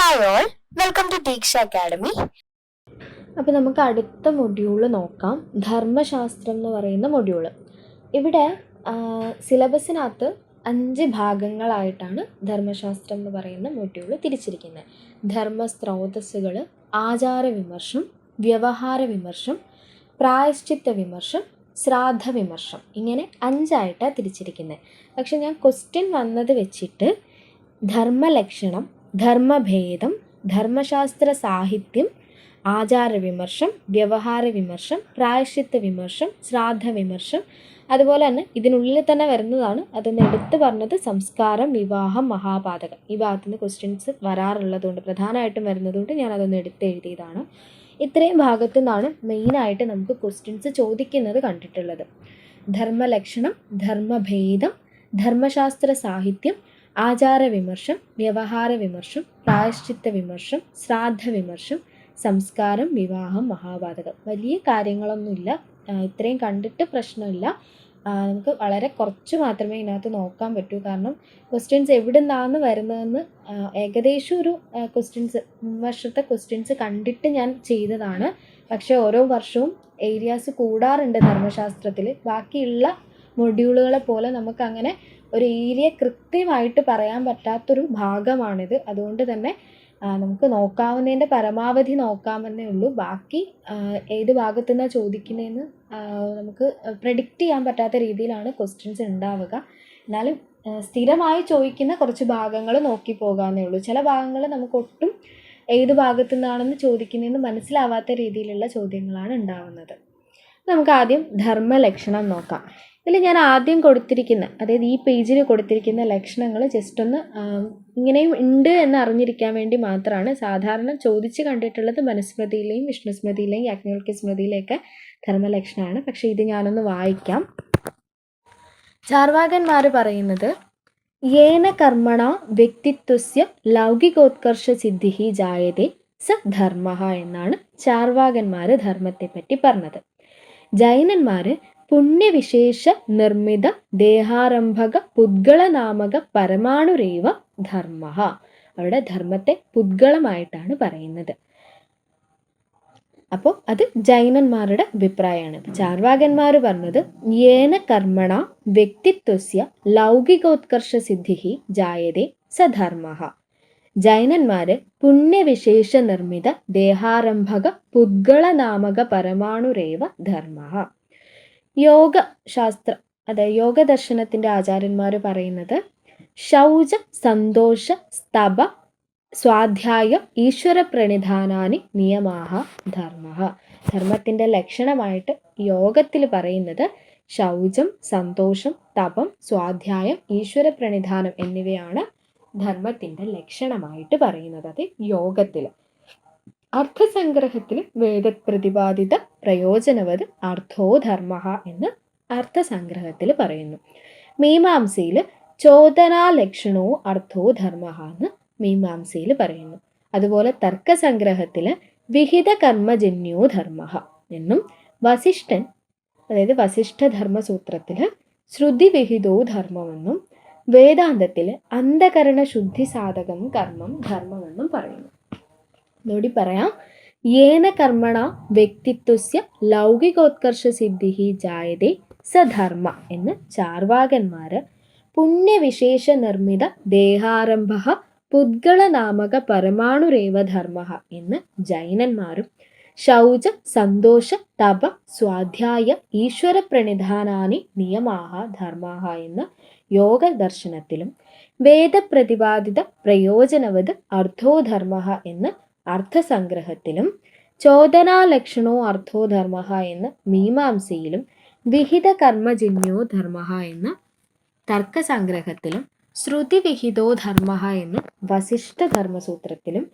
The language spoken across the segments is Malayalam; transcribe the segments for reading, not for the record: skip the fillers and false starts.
Hi all, welcome to Deeksha academy. അപ്പോൾ നമുക്ക് അടുത്ത മൊഡ്യൂള് നോക്കാം, ധർമ്മശാസ്ത്രം എന്ന് പറയുന്ന മൊഡ്യൂള്. ഇവിടെ സിലബസിനകത്ത് 5 ഭാഗങ്ങളായിട്ടാണ് ധർമ്മശാസ്ത്രം എന്ന് പറയുന്ന മൊഡ്യൂള് തിരിച്ചിരിക്കുന്നത്. ധർമ്മസ്രോതസ്സുകൾ, ആചാരവിമർശം, വ്യവഹാര വിമർശം, പ്രായശ്ചിത്ത വിമർശം, ശ്രാദ്ധ വിമർശം, ഇങ്ങനെ 5ആയിട്ടാണ് തിരിച്ചിരിക്കുന്നത്. പക്ഷെ ഞാൻ ക്വസ്റ്റ്യൻ വന്നത് വെച്ചിട്ട് ധർമ്മലക്ഷണം, ധർമ്മഭേദം, ധർമ്മശാസ്ത്ര സാഹിത്യം, ആചാരവിമർശം, വ്യവഹാര വിമർശം, പ്രായശ്ചിത്ത വിമർശം, ശ്രാദ്ധ വിമർശം, അതുപോലെ തന്നെ ഇതിനുള്ളിൽ തന്നെ വരുന്നതാണ്, അതൊന്ന് എടുത്ത് പറഞ്ഞത് സംസ്കാരം, വിവാഹം, മഹാപാതകം. ഈ ഭാഗത്തുനിന്ന് ക്വസ്റ്റ്യൻസ് വരാറുള്ളതുകൊണ്ട്, പ്രധാനമായിട്ടും വരുന്നതുകൊണ്ട് ഞാൻ അതൊന്ന് എടുത്ത് എഴുതിയതാണ്. ഇത്രയും ഭാഗത്തു നിന്നാണ് മെയിനായിട്ട് നമുക്ക് ക്വസ്റ്റ്യൻസ് ചോദിക്കുന്നത് കണ്ടിട്ടുള്ളത്. ധർമ്മലക്ഷണം, ധർമ്മഭേദം, ധർമ്മശാസ്ത്ര സാഹിത്യം, ആചാരവിമർശം, വ്യവഹാര വിമർശം, പ്രായശ്ചിത്ത വിമർശം, ശ്രാദ്ധ വിമർശം, സംസ്കാരം, വിവാഹം, മഹാപാതകം. വലിയ കാര്യങ്ങളൊന്നുമില്ല, ഇത്രയും കണ്ടിട്ട് പ്രശ്നമില്ല. നമുക്ക് വളരെ കുറച്ച് മാത്രമേ ഇതിനകത്ത് നോക്കാൻ പറ്റൂ. കാരണം ക്വസ്റ്റ്യൻസ് എവിടെ നിന്നാണ് വരുന്നതെന്ന് ഏകദേശം ഒരു ക്വസ്റ്റ്യൻസ്, വർഷത്തെ ക്വസ്റ്റ്യൻസ് കണ്ടിട്ട് ഞാൻ ചെയ്തതാണ്. പക്ഷേ ഓരോ വർഷവും ഏരിയാസ് കൂടാറുണ്ട് ധർമ്മശാസ്ത്രത്തിൽ. ബാക്കിയുള്ള മൊഡ്യൂളുകളെ പോലെ നമുക്കങ്ങനെ ഒരു ഏരിയ കൃത്യമായിട്ട് പറയാൻ പറ്റാത്തൊരു ഭാഗമാണിത്. അതുകൊണ്ട് തന്നെ നമുക്ക് നോക്കാവുന്നതിൻ്റെ പരമാവധി നോക്കാമെന്നേ ഉള്ളൂ. ബാക്കി ഏത് ഭാഗത്തു നിന്നാണ് ചോദിക്കുന്നതെന്ന് നമുക്ക് പ്രെഡിക്റ്റ് ചെയ്യാൻ പറ്റാത്ത രീതിയിലാണ് ക്വസ്റ്റ്യൻസ് ഉണ്ടാവുക. എന്നാലും സ്ഥിരമായി ചോദിക്കുന്ന കുറച്ച് ഭാഗങ്ങൾ നോക്കി പോകാമെന്നേ ഉള്ളൂ. ചില ഭാഗങ്ങൾ നമുക്ക് ഒട്ടും ഏത് ഭാഗത്തു നിന്നാണെന്ന് ചോദിക്കുന്നതെന്ന് മനസ്സിലാവാത്ത രീതിയിലുള്ള ചോദ്യങ്ങളാണ് ഉണ്ടാവുന്നത്. നമുക്ക് ആദ്യം ധർമ്മലക്ഷണം നോക്കാം. ഇതിൽ ഞാൻ ആദ്യം കൊടുത്തിരിക്കുന്ന, അതായത് ഈ പേജിൽ കൊടുത്തിരിക്കുന്ന ലക്ഷണങ്ങൾ ജസ്റ്റ് ഒന്ന് ഇങ്ങനെയും ഉണ്ട് എന്ന് അറിഞ്ഞിരിക്കാൻ വേണ്ടി മാത്രമാണ്. സാധാരണ ചോദിച്ച് കണ്ടിട്ടുള്ളത് മനുസ്മൃതിയിലെയും വിഷ്ണുസ്മൃതിയിലെയും യാജ്ഞവൽക്യ സ്മൃതിയിലെയൊക്കെ ധർമ്മലക്ഷണമാണ്. പക്ഷേ ഇത് ഞാനൊന്ന് വായിക്കാം. ചാർവാകന്മാർ പറയുന്നത്, യേന കർമ്മണ വ്യക്തിത്വസ്യ ലൗകികോത്കർഷ സിദ്ധി ജായതേ സ ധർമ്മ എന്നാണ് ചാർവാകന്മാർ ധർമ്മത്തെപ്പറ്റി പറഞ്ഞത്. ജൈനന്മാർ പുണ്യവിശേഷ നിർമ്മിത ദേഹാരംഭക പുദ്ഗളനാമക പരമാണുരേവ ധർമ്മ, അവിടെ ധർമ്മത്തെ പുദ്ഗളമായിട്ടാണ് പറയുന്നത്. അപ്പോൾ അത് ജൈനന്മാരുടെ അഭിപ്രായമാണ്. ചാർവാകന്മാർ പറഞ്ഞത് യേന കർമ്മണ വ്യക്തിത്വസ്യ ലൗകികോത്കർഷ സിദ്ധി ജായതേ സ ധർമ്മ. ജൈനന്മാര് പുണ്യവിശേഷ നിർമ്മിത ദേഹാരംഭക പുദ്ഗളനാമക പരമാണുരേവ ധർമ്മ. യോഗശാസ്ത്ര, അതായത് യോഗദർശനത്തിൻ്റെ ആചാര്യന്മാർ പറയുന്നത് ശൗച, സന്തോഷ, സ്തപ, സ്വാധ്യായ, ഈശ്വര പ്രണിധാനാനി നിയമാഹ ധർമ്മ. ധർമ്മത്തിൻ്റെ ലക്ഷണമായിട്ട് യോഗത്തിൽ പറയുന്നത് ശൗചം, സന്തോഷം, തപം, സ്വാധ്യായം, ഈശ്വര പ്രണിധാനം എന്നിവയാണ് ധർമ്മത്തിൻ്റെ ലക്ഷണമായിട്ട് പറയുന്നത്. അത് യോഗത്തിൽ. അർത്ഥസംഗ്രഹത്തിൽ വേദപ്രതിപാദിത പ്രയോജനവത് അർത്ഥോ ധർമ്മ എന്ന് അർത്ഥസംഗ്രഹത്തിൽ പറയുന്നു. മീമാംസയിൽ ചോദനാലക്ഷണോ അർത്ഥോ ധർമ്മ എന്ന് മീമാംസയിൽ പറയുന്നു. അതുപോലെ തർക്കസംഗ്രഹത്തിൽ വിഹിത കർമ്മജന്യോ ധർമ്മ എന്നും, വസിഷ്ഠൻ, അതായത് വസിഷ്ഠധർമ്മസൂത്രത്തിൽ ശ്രുതിവിഹിതോ ധർമ്മമെന്നും, വേദാന്തത്തിൽ അന്ധകരണ ശുദ്ധി സാധകം കർമ്മം ധർമ്മമെന്നും പറയുന്നു. ഇതോടി പറയാം, യേന കർമ്മണ വ്യക്തിത്വസ്യ ലൗകികോത്കർഷ സിദ്ധി ജായതേ സ ധർമ്മ എന്ന് ചാർവാകന്മാര്, പുണ്യവിശേഷ നിർമ്മിത ദേഹാരംഭ പുദ്ഗളനാമക പരമാണുരേവ ധർമ്മ എന്ന് ജൈനന്മാരും, ശൗച, സന്തോഷ, തപ, സ്വാധ്യായ, ഈശ്വര പ്രണിധാനാനി നിയമാഹ ധർമാഹ എന്ന് യോഗ ദർശനത്തിലും, വേദപ്രതിപാദിത പ്രയോജനവത് അർത്ഥോ ധർമ്മ എന്ന് അർത്ഥസംഗ്രഹത്തിലും, ചോദനാലക്ഷണോ അർത്ഥോ ധർമ്മ എന്ന് മീമാംസയിലും, വിഹിത കർമ്മജന്യോ ധർമ്മ എന്ന് തർക്കസംഗ്രഹത്തിലും, ശ്രുതിവിഹിതോ ധർമ്മ എന്ന് വസിഷ്ഠധർമ്മസൂത്രത്തിലും,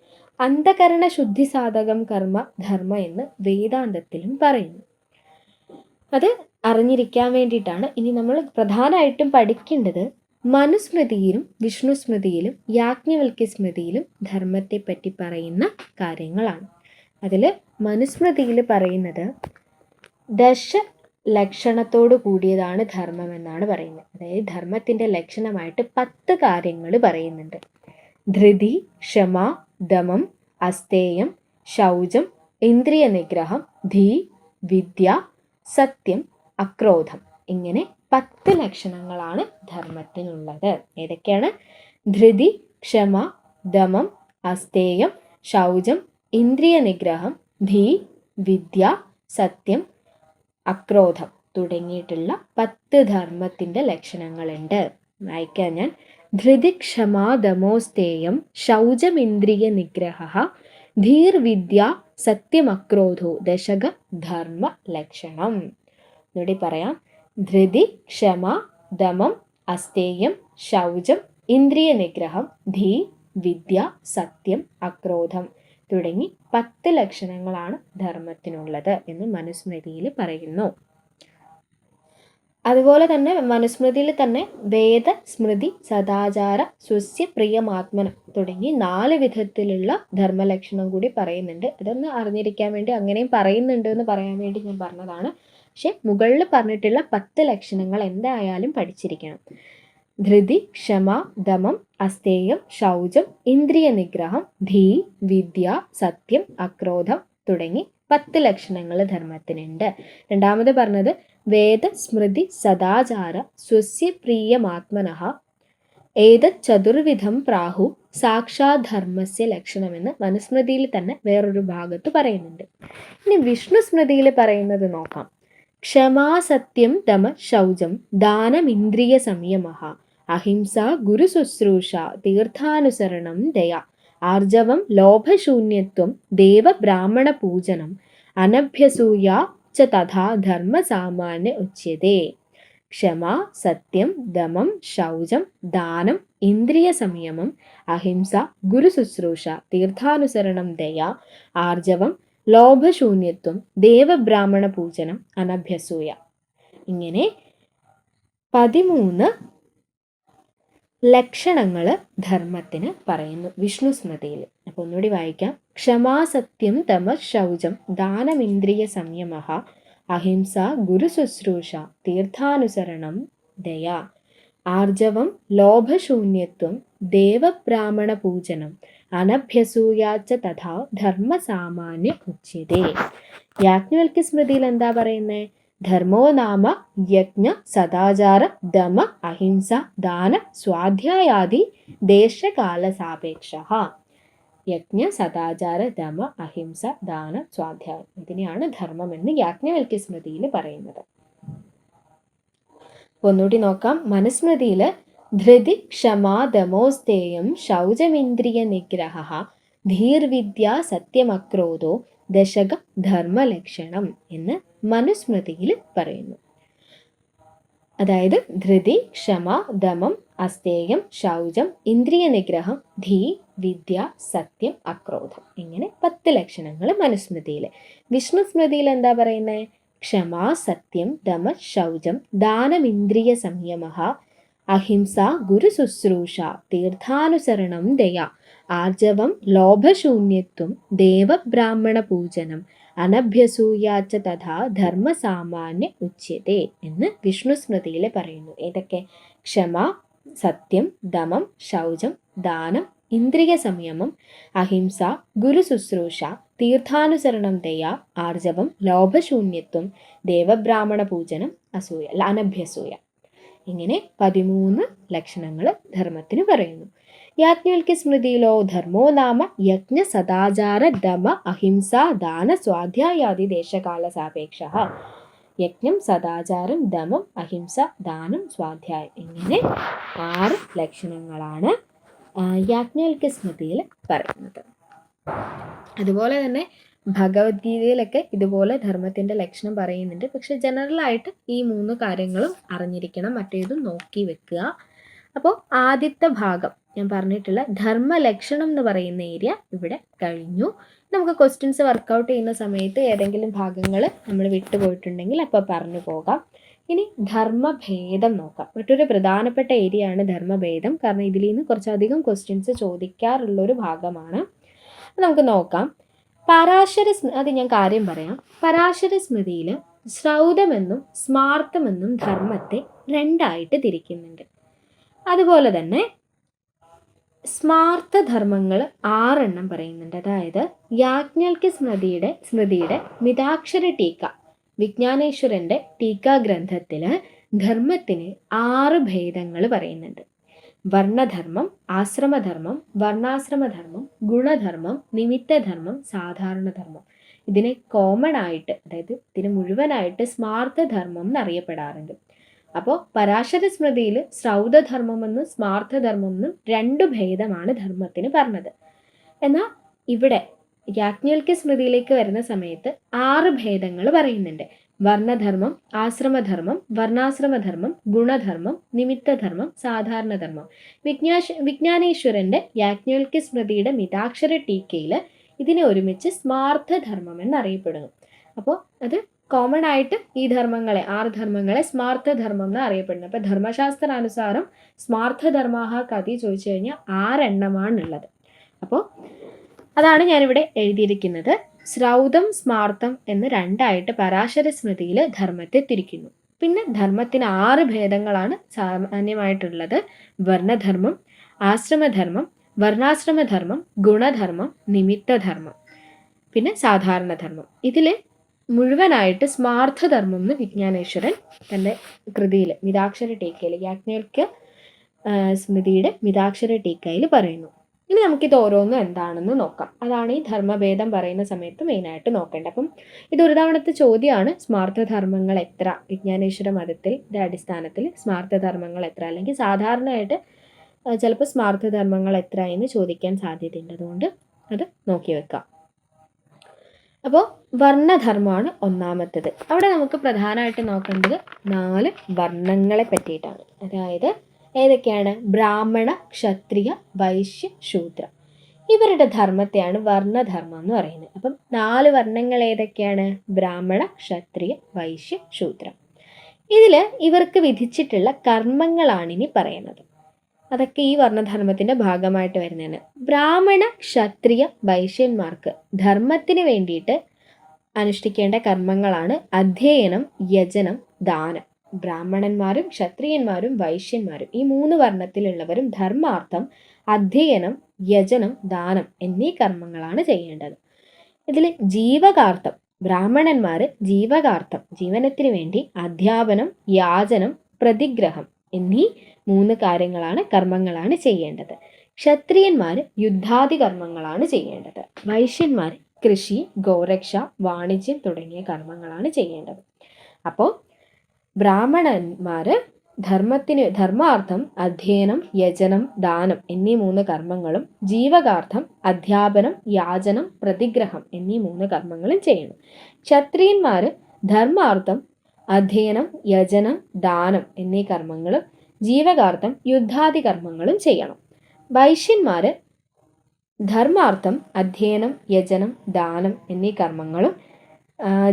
അന്ധകരണ ശുദ്ധി സാധകം കർമ്മ ധർമ്മ എന്ന് വേദാന്തത്തിലും പറയുന്നു. അത് അറിഞ്ഞിരിക്കാൻ വേണ്ടിയിട്ടാണ് ഇനി നമ്മൾ പ്രധാനമായിട്ടും പഠിക്കേണ്ടത്. മനുസ്മൃതിയിലും വിഷ്ണുസ്മൃതിയിലും യാജ്ഞവൽക്യ സ്മൃതിയിലും ധർമ്മത്തെപ്പറ്റി പറയുന്ന കാര്യങ്ങളാണ്. അതിൽ മനുസ്മൃതിയിൽ പറയുന്നത് ലക്ഷണത്തോടു കൂടിയതാണ് ധർമ്മം എന്നാണ് പറയുന്നത്. അതായത് ധർമ്മത്തിൻ്റെ ലക്ഷണമായിട്ട് 10 കാര്യങ്ങൾ പറയുന്നുണ്ട്. ധൃതി, ക്ഷമ, ദമം അസ്തേയം ശൗചം ഇന്ദ്രിയ നിഗ്രഹം ധീ വിദ്യ സത്യം അക്രോധം. ഇങ്ങനെ 10 ലക്ഷണങ്ങളാണ് ധർമ്മത്തിനുള്ളത്. ഏതൊക്കെയാണ്? ധൃതി, ക്ഷമ, ദമം, അസ്തേയം, ശൗചം, ഇന്ദ്രിയ നിഗ്രഹം, ധീ, വിദ്യ, സത്യം, അക്രോധം തുടങ്ങിയിട്ടുള്ള 10 ധർമ്മത്തിൻ്റെ ലക്ഷണങ്ങളുണ്ട്. വായിക്കാം ഞാൻ. ധൃതി, ക്ഷമ, ദമോസ്തേയം, ശൗചമിന്ദ്രിയ നിഗ്രഹ, ധീർവിദ്യ, സത്യമക്രോധോ ദശക ധർമ്മ ലക്ഷണം. എന്നൂടി പറയാം. ധൃതി, ക്ഷമ, ദമം, അസ്തേയം, ശൗചം, ഇന്ദ്രിയ നിഗ്രഹം, ധീ, വിദ്യ, സത്യം, അക്രോധം തുടങ്ങി 10 ലക്ഷണങ്ങളാണ് ധർമ്മത്തിനുള്ളത് എന്ന് മനുസ്മൃതിയിൽ പറയുന്നു. അതുപോലെ തന്നെ മനുസ്മൃതിയിൽ തന്നെ വേദ, സ്മൃതി, സദാചാര, സ്വസ്യ പ്രിയമാത്മന തുടങ്ങി 4 വിധത്തിലുള്ള ധർമ്മലക്ഷണം കൂടി പറയുന്നുണ്ട്. അതൊന്ന് അറിഞ്ഞിരിക്കാൻ വേണ്ടി അങ്ങനെയും പറയുന്നുണ്ട് എന്ന് പറയാൻ വേണ്ടി ഞാൻ പറഞ്ഞതാണ്. പക്ഷെ മുകളിൽ പറഞ്ഞിട്ടുള്ള 10 ലക്ഷണങ്ങൾ എന്തായാലും പഠിച്ചിരിക്കണം. ധൃതി, ക്ഷമ, ദമം, അസ്തേയം, ശൗചം, ഇന്ദ്രിയ നിഗ്രഹം, ധീ, വിദ്യ, സത്യം, അക്രോധം തുടങ്ങി 10 ലക്ഷണങ്ങൾ ധർമ്മത്തിനുണ്ട്. രണ്ടാമത് പറഞ്ഞത് വേദ, സ്മൃതി, സദാചാര, സ്വസ്യ പ്രിയമാത്മനഃ ഏതത് ചതുർവിധം പ്രാഹു സാക്ഷാത് ധർമ്മസ്യ ലക്ഷണമെന്ന് മനുസ്മൃതിയിൽ തന്നെ വേറൊരു ഭാഗത്ത് പറയുന്നുണ്ട്. ഇനി വിഷ്ണു സ്മൃതിയിൽ പറയുന്നത് നോക്കാം. ക്ഷമാ, സത്യം, ദമ, ശൗചം, ദാനമിന്ദ്രിയ സംയമഃ, അഹിംസ, ഗുരുശുശ്രൂഷ, തീർത്ഥാനുസരണം, ദയ, ആർജവം, ലോഭശൂന്യത്വം, ദേവബ്രാഹ്മണ പൂജനം, അനഭ്യസൂയ ച തഥാ ധർമ്മ സാമാന്യ ഉച്യതേ. ക്ഷമ, സത്യം, ദമം, ശൗചം, ദാനം, ഇന്ദ്രിയ സംയമം, അഹിംസ, ഗുരുശുശ്രൂഷ, തീർത്ഥാനുസരണം, ദയ, ആർജവം, ലോഭശൂന്യത്വം, ദേവബ്രാഹ്മണ പൂജനം, അനഭ്യസൂയ. ഇങ്ങനെ 13 ലക്ഷണങ്ങൾ ധർമ്മത്തിന് പറയുന്നു വിഷ്ണു സ്മൃതിയിൽ. അപ്പോൾ ഒന്നുകൂടി വായിക്കാം. ക്ഷമാ, സത്യം, തമ, ശൗചം, ദാനമിന്ദ്രിയ സംയമഃ, അഹിംസ, ഗുരുശുശ്രൂഷ, തീർത്ഥാനുസരണം, ദയ, ആർജവം, ലോഭശൂന്യത്വം, ദേവബ്രാഹ്മണ പൂജനം, അനഭ്യസൂയാച്ച തഥാ ധർമ്മ സാമാന്യ ഉച്യതേ. യാജ്ഞവൽക്യ സ്മൃതിയിൽ എന്താ പറയുന്നത്? ധർമ്മോ നാമ യജ്ഞ, സദാചാര, ദമ, അഹിംസ, ദാന, സ്വാധ്യായാദി ദേശകാല സാപേക്ഷഃ. യജ്ഞ, സദാചാര, ദമ, അഹിംസ, ദാന, സ്വാധ്യായം ഇതിനെയാണ് ധർമ്മം എന്ന് യാജ്ഞവൽക്യ സ്മൃതിയിൽ പറയുന്നത്. ഒന്നുകൂടി നോക്കാം. മനുസ്മൃതിയിൽ ധൃതി, ക്ഷമ, ദമോസ്തേയം, ശൗചമിന്ദ്രിയ നിഗ്രഹ, ധീർവിദ്യ, സത്യമക്രോധോ ദശക ധർമ്മലക്ഷണം എന്ന് മനുസ്മൃതിയിൽ പറയുന്നു. അതായത് ധൃതി, ക്ഷമ, ദമം, അസ്തേയം, ശൗചം, ഇന്ദ്രിയ നിഗ്രഹം, ധീ, വിദ്യ, സത്യം, അക്രോധം ഇങ്ങനെ 10 ലക്ഷണങ്ങൾ മനുസ്മൃതിയിൽ. വിഷ്ണു സ്മൃതിയിൽ എന്താ പറയുന്നത്? ക്ഷമ, സത്യം, ദമ, ശൗചം, ദാനമിന്ദ്രിയ സംയമഃ, അഹിംസ, ഗുരുശുശ്രൂഷ, തീർത്ഥാനുസരണം, ദയ, ആർജവം, ലോഭശൂന്യത്വം, ദേവബ്രാഹ്മണ പൂജനം, അനഭ്യസൂയാച്ച തഥാ ധർമ്മ സാമാന്യ ഉച്യതേ എന്ന് വിഷ്ണു സ്മൃതിയിൽ പറയുന്നു. ഏതൊക്കെ? ക്ഷമ, സത്യം, ദമം, ശൗചം, ദാനം, ഇന്ദ്രിയ സംയമം, അഹിംസ, ഗുരുശുശ്രൂഷ, തീർത്ഥാനുസരണം, ദയ, ആർജവം, ലോഭശൂന്യത്വം, ദേവബ്രാഹ്മണ പൂജനം, അനഭ്യസൂയ ഇങ്ങനെ 13 ലക്ഷണങ്ങൾ ധർമ്മത്തിന് പറയുന്നു. യാജ്ഞവൽക്യ സ്മൃതിയിലോ ധർമ്മോ നാമ യജ്ഞ, സദാചാര, ദമ, അഹിംസ, ദാന, സ്വാധ്യായാദി ദേശകാല സാപേക്ഷഃ. യജ്ഞം, സദാചാരം, ദമം, അഹിംസ, ദാനം, സ്വാധ്യായം ഇങ്ങനെ 6 ലക്ഷണങ്ങളാണ് യാജ്ഞവൽക്യ സ്മൃതിയിൽ പറയുന്നത്. അതുപോലെ തന്നെ ഭഗവത്ഗീതയിലൊക്കെ ഇതുപോലെ ധർമ്മത്തിൻ്റെ ലക്ഷണം പറയുന്നുണ്ട്. പക്ഷെ ജനറലായിട്ട് ഈ 3 കാര്യങ്ങളും അറിഞ്ഞിരിക്കണം, മറ്റേതും നോക്കി വെക്കുക. അപ്പോൾ ആദ്യത്തെ ഭാഗം ഞാൻ പറഞ്ഞിട്ടുള്ള ധർമ്മലക്ഷണം എന്ന് പറയുന്ന ഏരിയ ഇവിടെ കഴിഞ്ഞു. നമുക്ക് ക്വസ്റ്റ്യൻസ് വർക്കൗട്ട് ചെയ്യുന്ന സമയത്ത് ഏതെങ്കിലും ഭാഗങ്ങൾ നമ്മൾ വിട്ടുപോയിട്ടുണ്ടെങ്കിൽ അപ്പോൾ പറഞ്ഞു പോകാം. ഇനി ധർമ്മഭേദം നോക്കാം. മറ്റൊരു പ്രധാനപ്പെട്ട ഏരിയ ആണ് ധർമ്മഭേദം. കാരണം ഇതിൽ നിന്ന് കുറച്ചധികം ക്വസ്റ്റ്യൻസ് ചോദിക്കാറുള്ളൊരു ഭാഗമാണ്. നമുക്ക് നോക്കാം. പരാശര അത് ഞാൻ കാര്യം പറയാം. പരാശര സ്മൃതിയിൽ ശ്രൗതമെന്നും സ്മാർത്ഥമെന്നും ധർമ്മത്തെ 2 ആയിട്ട് തിരിക്കുന്നുണ്ട്. അതുപോലെ തന്നെ സ്മാർത്ഥധർമ്മങ്ങൾ 6 പറയുന്നുണ്ട്. അതായത് യാജ്ഞവൽക്യ സ്മൃതിയുടെ മിതാക്ഷര ടീക്ക, വിജ്ഞാനേശ്വരൻ്റെ ടീക്കാഗ്രന്ഥത്തിൽ ധർമ്മത്തിന് 6 ഭേദങ്ങൾ പറയുന്നുണ്ട്. വർണ്ണധർമ്മം, ആശ്രമധർമ്മം, വർണ്ണാശ്രമധർമ്മം, ഗുണധർമ്മം, നിമിത്തധർമ്മം, സാധാരണധർമ്മം. ഇതിനെ കോമൺ ആയിട്ട്, അതായത് ഇതിന് മുഴുവനായിട്ട് സ്മാർത്ഥധർമ്മം എന്നറിയപ്പെടാറുണ്ട്. അപ്പോൾ പരാശര സ്മൃതിയിൽ ശ്രൗതധർമ്മമെന്നും സ്മാർത്ഥധർമ്മമെന്നും 2 ഭേദമാണ് ധർമ്മത്തിന് പറഞ്ഞത്. എന്നാൽ ഇവിടെ യാജ്ഞവൽക്യ സ്മൃതിയിലേക്ക് വരുന്ന സമയത്ത് 6 ഭേദങ്ങൾ പറയുന്നുണ്ട്. വർണ്ണധർമ്മം, ആശ്രമധർമ്മം, വർണ്ണാശ്രമധർമ്മം, ഗുണധർമ്മം, നിമിത്തധർമ്മം, സാധാരണധർമ്മം. വിജ്ഞാനേശ്വരൻ്റെ യാജ്ഞവൽക്യ സ്മൃതിയുടെ മിതാക്ഷര ടീക്കയിൽ ഇതിനെ ഒരുമിച്ച് സ്മാർത്ഥധർമ്മം എന്നറിയപ്പെടുന്നു. അപ്പോൾ അത് കോമൺ ആയിട്ട് ഈ ധർമ്മങ്ങളെ 6 ധർമ്മങ്ങളെ സ്മാർത്ഥധർമ്മം എന്ന് അറിയപ്പെടുന്നു. അപ്പോൾ ധർമ്മശാസ്ത്രാനുസാരം സ്മാർത്ഥധർമാഹ കതി ചോദിച്ചു കഴിഞ്ഞാൽ 6 എണ്ണമാണുള്ളത്. അപ്പോൾ അതാണ് ഞാനിവിടെ എഴുതിയിരിക്കുന്നത്. ശ്രൗതം, സ്മാർത്ഥം എന്ന് 2ആയിട്ട് പരാശര സ്മൃതിയിൽ ധർമ്മത്തെ തിരിക്കുന്നു. പിന്നെ ധർമ്മത്തിന് 6 ഭേദങ്ങളാണ് സാമാന്യമായിട്ടുള്ളത്. വർണ്ണധർമ്മം, ആശ്രമധർമ്മം, വർണ്ണാശ്രമധർമ്മം, ഗുണധർമ്മം, നിമിത്തധർമ്മം, പിന്നെ സാധാരണധർമ്മം. ഇതിൽ മുഴുവനായിട്ട് സ്മാർത്ഥധർമ്മം എന്ന് വിജ്ഞാനേശ്വരൻ തൻ്റെ കൃതിയിൽ മിതാക്ഷര ടീക്കയിൽ, യാജ്ഞവൽക്യ സ്മൃതിയുടെ മിതാക്ഷര ടീക്കയിൽ പറയുന്നു. ഇനി നമുക്കിത് ഓരോന്നും എന്താണെന്ന് നോക്കാം. അതാണ് ഈ ധർമ്മഭേദം പറയുന്ന സമയത്ത് മെയിനായിട്ട് നോക്കേണ്ടത്. അപ്പം ഇതൊരു തവണത്തെ ചോദ്യമാണ്. സ്മാർത്ഥധർമ്മങ്ങൾ എത്ര? വിജ്ഞാനേശ്വര മതത്തിൻ്റെ അടിസ്ഥാനത്തിൽ സ്മാർത്ഥധർമ്മങ്ങൾ എത്ര? അല്ലെങ്കിൽ സാധാരണയായിട്ട് ചിലപ്പോൾ സ്മാർത്ഥധർമ്മങ്ങൾ എത്ര എന്ന് ചോദിക്കാൻ സാധ്യതയുണ്ട്. അതുകൊണ്ട് അത് നോക്കി വെക്കാം. അപ്പോൾ വർണ്ണധർമ്മമാണ് ഒന്നാമത്തേത്. അവിടെ നമുക്ക് പ്രധാനമായിട്ട് നോക്കേണ്ടത് 4 വർണ്ണങ്ങളെ പറ്റിയിട്ടാണ്. അതായത് ഏതൊക്കെയാണ്? ബ്രാഹ്മണ, ക്ഷത്രിയ, വൈശ്യ, ശൂദ്ര. ഇവരുടെ ധർമ്മത്തെയാണ് വർണ്ണധർമ്മം എന്ന് പറയുന്നത്. അപ്പം 4 വർണ്ണങ്ങൾ ഏതൊക്കെയാണ്? ബ്രാഹ്മണ, ക്ഷത്രിയ, വൈശ്യ, ശൂദ്ര. ഇതിൽ ഇവർക്ക് വിധിച്ചിട്ടുള്ള കർമ്മങ്ങളാണ് ഇനി പറയുന്നത്. അതൊക്കെ ഈ വർണ്ണധർമ്മത്തിൻ്റെ ഭാഗമായിട്ട് വരുന്നതാണ്. ബ്രാഹ്മണ, ക്ഷത്രിയ, വൈശ്യന്മാർക്ക് ധർമ്മത്തിന് വേണ്ടിയിട്ട് അനുഷ്ഠിക്കേണ്ട കർമ്മങ്ങളാണ് അധ്യയനം, യജനം, ദാനം. ബ്രാഹ്മണന്മാരും ക്ഷത്രിയന്മാരും വൈശ്യന്മാരും ഈ 3 വർണ്ണത്തിലുള്ളവരും ധർമാർത്ഥം അധ്യയനം, യജനം, ദാനം എന്നീ കർമ്മങ്ങളാണ് ചെയ്യേണ്ടത്. ഇതിൽ ജീവകാർത്ഥം, ബ്രാഹ്മണന്മാർ ജീവകാർത്ഥം, ജീവനത്തിന് വേണ്ടി അധ്യാപനം, യാചനം, പ്രതിഗ്രഹം എന്നീ 3 കാര്യങ്ങളാണ്, കർമ്മങ്ങളാണ് ചെയ്യേണ്ടത്. ക്ഷത്രിയന്മാർ യുദ്ധാദി കർമ്മങ്ങളാണ് ചെയ്യേണ്ടത്. വൈശ്യന്മാർ കൃഷി, ഗോരക്ഷ, വാണിജ്യം തുടങ്ങിയ കർമ്മങ്ങളാണ് ചെയ്യേണ്ടത്. അപ്പോൾ ബ്രാഹ്മണന്മാർ ധർമാർത്ഥം അധ്യയനം, യജനം, ദാനം എന്നീ 3 കർമ്മങ്ങളും, ജീവകാർത്ഥം അധ്യാപനം, യാചനം, പ്രതിഗ്രഹം എന്നീ 3 കർമ്മങ്ങളും ചെയ്യണം. ക്ഷത്രിയന്മാർ ധർമാർത്ഥം അധ്യയനം, യജനം, ദാനം എന്നീ കർമ്മങ്ങളും, ജീവകാർത്ഥം യുദ്ധാദി കർമ്മങ്ങളും ചെയ്യണം. വൈശ്യന്മാർ ധർമാർത്ഥം അധ്യയനം, യജനം, ദാനം എന്നീ കർമ്മങ്ങളും,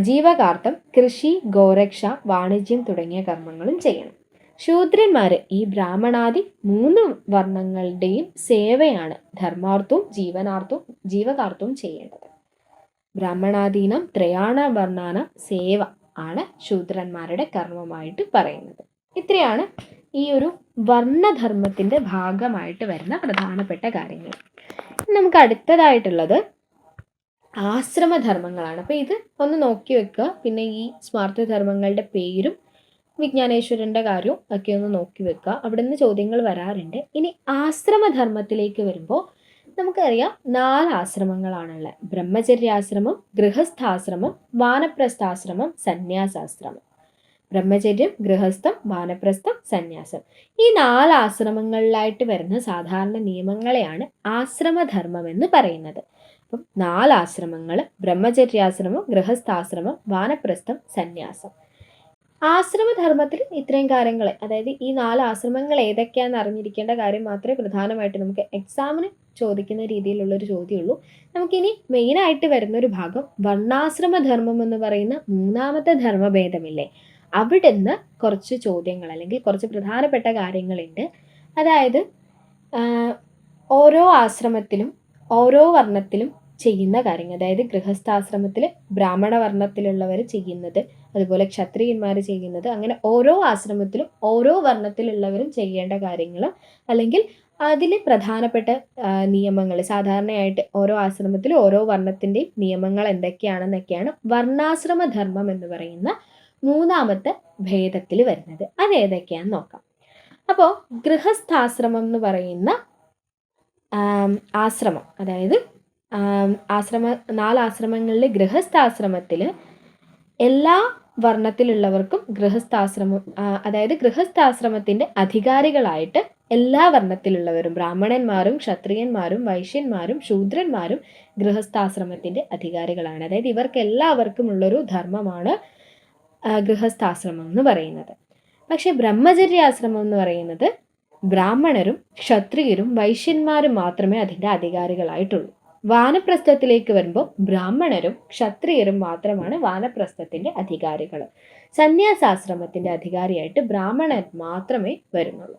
ജീവകാർത്ഥം കൃഷി, ഗോരക്ഷ, വാണിജ്യം തുടങ്ങിയ കർമ്മങ്ങളും ചെയ്യണം. ശൂദ്രന്മാർ ഈ ബ്രാഹ്മണാദി 3 വർണ്ണങ്ങളുടെയും സേവയാണ് ധർമാർത്ഥവും ജീവകാർത്ഥവും ചെയ്യേണ്ടത്. ബ്രാഹ്മണാദീനം ത്രയാണ വർണ്ണാന സേവ ആണ് ശൂദ്രന്മാരുടെ കർമ്മമായിട്ട് പറയുന്നത്. ഇത്രയാണ് ഈ ഒരു വർണ്ണധർമ്മത്തിൻ്റെ ഭാഗമായിട്ട് വരുന്ന പ്രധാനപ്പെട്ട കാര്യങ്ങൾ. നമുക്ക് അടുത്തതായിട്ടുള്ളത് ആശ്രമധർമ്മങ്ങളാണ്. അപ്പോൾ ഇത് ഒന്ന് നോക്കി വെക്കുക. പിന്നെ ഈ സ്മാർത്ഥധർമ്മങ്ങളുടെ പേരും വിജ്ഞാനേശ്വരൻ്റെ കാര്യവും ഒക്കെ ഒന്ന് നോക്കി വെക്കുക. അവിടെ നിന്ന് ചോദ്യങ്ങൾ വരാറുണ്ട്. ഇനി ആശ്രമധർമ്മത്തിലേക്ക് വരുമ്പോൾ നമുക്കറിയാം 4 ആശ്രമങ്ങളാണുള്ളത്. ബ്രഹ്മചര്യാശ്രമം, ഗൃഹസ്ഥാശ്രമം, വാനപ്രസ്ഥാശ്രമം, സന്യാസാശ്രമം. ബ്രഹ്മചര്യം, ഗൃഹസ്ഥം, വാനപ്രസ്ഥം, സന്യാസം. ഈ 4 ആശ്രമങ്ങളിലായിട്ട് വരുന്ന സാധാരണ നിയമങ്ങളെയാണ് ആശ്രമധർമ്മം എന്ന് പറയുന്നത്. അപ്പം 4 ആശ്രമങ്ങൾ: ബ്രഹ്മചര്യാശ്രമം, ഗൃഹസ്ഥാശ്രമം, വാനപ്രസ്ഥം, സന്യാസം. ആശ്രമധർമ്മത്തിൽ ഇത്രയും കാര്യങ്ങൾ, അതായത് ഈ 4 ആശ്രമങ്ങൾ ഏതൊക്കെയാണെന്ന് അറിഞ്ഞിരിക്കേണ്ട കാര്യം മാത്രമേ പ്രധാനമായിട്ട് നമുക്ക് എക്സാമിന് ചോദിക്കുന്ന രീതിയിലുള്ളൊരു ചോദ്യമുള്ളൂ. നമുക്കിനി മെയിനായിട്ട് വരുന്നൊരു ഭാഗം വർണ്ണാശ്രമധർമ്മം എന്ന് പറയുന്ന 3ാമത്തെ ധർമ്മഭേദമില്ലേ, അവിടെ നിന്ന് കുറച്ച് ചോദ്യങ്ങൾ അല്ലെങ്കിൽ കുറച്ച് പ്രധാനപ്പെട്ട കാര്യങ്ങളുണ്ട്. അതായത് ഓരോ ആശ്രമത്തിലും ഓരോ വർണ്ണത്തിലും ചെയ്യുന്ന കാര്യങ്ങൾ, അതായത് ഗൃഹസ്ഥാശ്രമത്തിൽ ബ്രാഹ്മണ വർണ്ണത്തിലുള്ളവർ ചെയ്യുന്നത്, അതുപോലെ ക്ഷത്രിയന്മാർ ചെയ്യുന്നത്, അങ്ങനെ ഓരോ ആശ്രമത്തിലും ഓരോ വർണ്ണത്തിലുള്ളവരും ചെയ്യേണ്ട കാര്യങ്ങൾ, അല്ലെങ്കിൽ അതിൽ പ്രധാനപ്പെട്ട നിയമങ്ങൾ സാധാരണയായിട്ട് ഓരോ ആശ്രമത്തിലും ഓരോ വർണ്ണത്തിൻ്റെയും നിയമങ്ങൾ എന്തൊക്കെയാണെന്നൊക്കെയാണ് വർണ്ണാശ്രമ ധർമ്മം എന്ന് പറയുന്ന മൂന്നാമത്തെ ഭേദത്തിൽ വരുന്നത്. അത് ഏതൊക്കെയാണെന്ന് നോക്കാം. അപ്പോൾ ഗൃഹസ്ഥാശ്രമം എന്ന് പറയുന്ന ആശ്രമം, അതായത് നാല് ആശ്രമങ്ങളിൽ ഗൃഹസ്ഥാശ്രമത്തിൽ എല്ലാ വർണ്ണത്തിലുള്ളവർക്കും അതായത് ഗൃഹസ്ഥാശ്രമത്തിൻ്റെ അധികാരികളായിട്ട് എല്ലാ വർണ്ണത്തിലുള്ളവരും ബ്രാഹ്മണന്മാരും ക്ഷത്രിയന്മാരും വൈശ്യന്മാരും ശൂദ്രന്മാരും ഗൃഹസ്ഥാശ്രമത്തിൻ്റെ അധികാരികളാണ്. അതായത് ഇവർക്ക് എല്ലാവർക്കും ഉള്ളൊരു ധർമ്മമാണ് ഗൃഹസ്ഥാശ്രമം എന്ന് പറയുന്നത്. പക്ഷെ ബ്രഹ്മചര്യാശ്രമം എന്ന് പറയുന്നത് ബ്രാഹ്മണരും ക്ഷത്രിയരും വൈശ്യന്മാരും മാത്രമേ അതിൻ്റെ അധികാരികളായിട്ടുള്ളൂ. വാനപ്രസ്ഥത്തിലേക്ക് വരുമ്പോൾ ബ്രാഹ്മണരും ക്ഷത്രിയരും മാത്രമാണ് വാനപ്രസ്ഥത്തിൻ്റെ അധികാരികൾ. സന്യാസാശ്രമത്തിൻ്റെ അധികാരിയായിട്ട് ബ്രാഹ്മണൻ മാത്രമേ വരുന്നുള്ളൂ.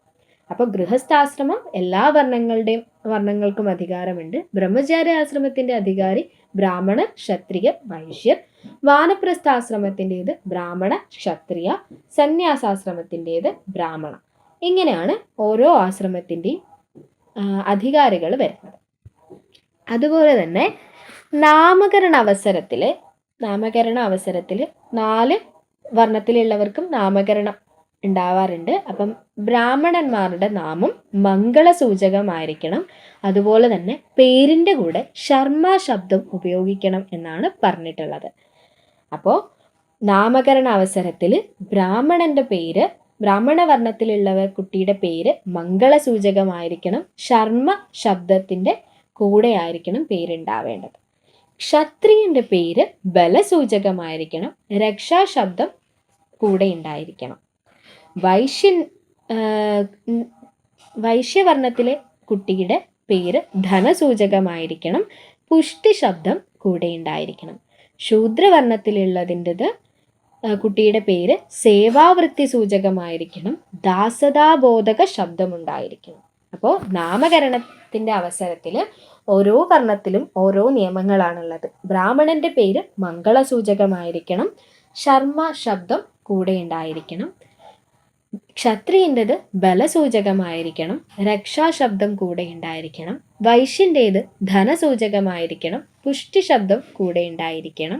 അപ്പോൾ ഗൃഹസ്ഥാശ്രമം എല്ലാ വർണ്ണങ്ങൾക്കും അധികാരമുണ്ട്. ബ്രഹ്മചര്യാശ്രമത്തിൻ്റെ അധികാരി ബ്രാഹ്മണർ ക്ഷത്രിയർ വൈശ്യർ. വാനപ്രസ്ഥാശ്രമത്തിൻ്റേത് ബ്രാഹ്മണ ക്ഷത്രിയ. സന്യാസാശ്രമത്തിൻ്റേത് ബ്രാഹ്മണ. ഇങ്ങനെയാണ് ഓരോ ആശ്രമത്തിൻ്റെയും അധികാരികൾ വരുന്നത്. അതുപോലെ തന്നെ നാമകരണ അവസരത്തിൽ 4 വർണ്ണത്തിലുള്ളവർക്കും നാമകരണം ഉണ്ടാവാറുണ്ട്. അപ്പം ബ്രാഹ്മണന്മാരുടെ നാമം മംഗളസൂചകമായിരിക്കണം. അതുപോലെ തന്നെ പേരിൻ്റെ കൂടെ ശർമ്മ ശബ്ദം ഉപയോഗിക്കണം എന്നാണ് പറഞ്ഞിട്ടുള്ളത്. അപ്പോൾ നാമകരണ അവസരത്തിൽ ബ്രാഹ്മണ വർണ്ണത്തിലുള്ളവർ കുട്ടിയുടെ പേര് മംഗളസൂചകമായിരിക്കണം. ശർമ്മ ശബ്ദത്തിൻ്റെ കൂടെ ആയിരിക്കണം പേരുണ്ടാവേണ്ടത്. ക്ഷത്രിയൻ്റെ പേര് ബലസൂചകമായിരിക്കണം. രക്ഷാശബ്ദം കൂടെ ഉണ്ടായിരിക്കണം. വൈശ്യവർണ്ണത്തിലെ കുട്ടിയുടെ പേര് ധനസൂചകമായിരിക്കണം. പുഷ്ടി ശബ്ദം കൂടെ ഉണ്ടായിരിക്കണം. ശൂദ്രവർണ്ണത്തിലുള്ളതിൻ്റെത് കുട്ടിയുടെ പേര് സേവാവൃത്തി സൂചകമായിരിക്കണം. ദാസതാബോധക ശബ്ദമുണ്ടായിരിക്കണം. അപ്പോൾ നാമകരണത്തിൻ്റെ അവസരത്തിൽ ഓരോ വർണ്ണത്തിലും ഓരോ നിയമങ്ങളാണുള്ളത്. ബ്രാഹ്മണൻ്റെ പേര് മംഗളസൂചകമായിരിക്കണം. ശർമ്മ ശബ്ദം കൂടെ ഉണ്ടായിരിക്കണം. ക്ഷത്രിയൻ്റെത് ബലസൂചകമായിരിക്കണം. രക്ഷാശബ്ദം കൂടെ ഉണ്ടായിരിക്കണം. വൈശ്യൻ്റേത് ധനസൂചകമായിരിക്കണം. പുഷ്ടി ശബ്ദം കൂടെ ഉണ്ടായിരിക്കണം.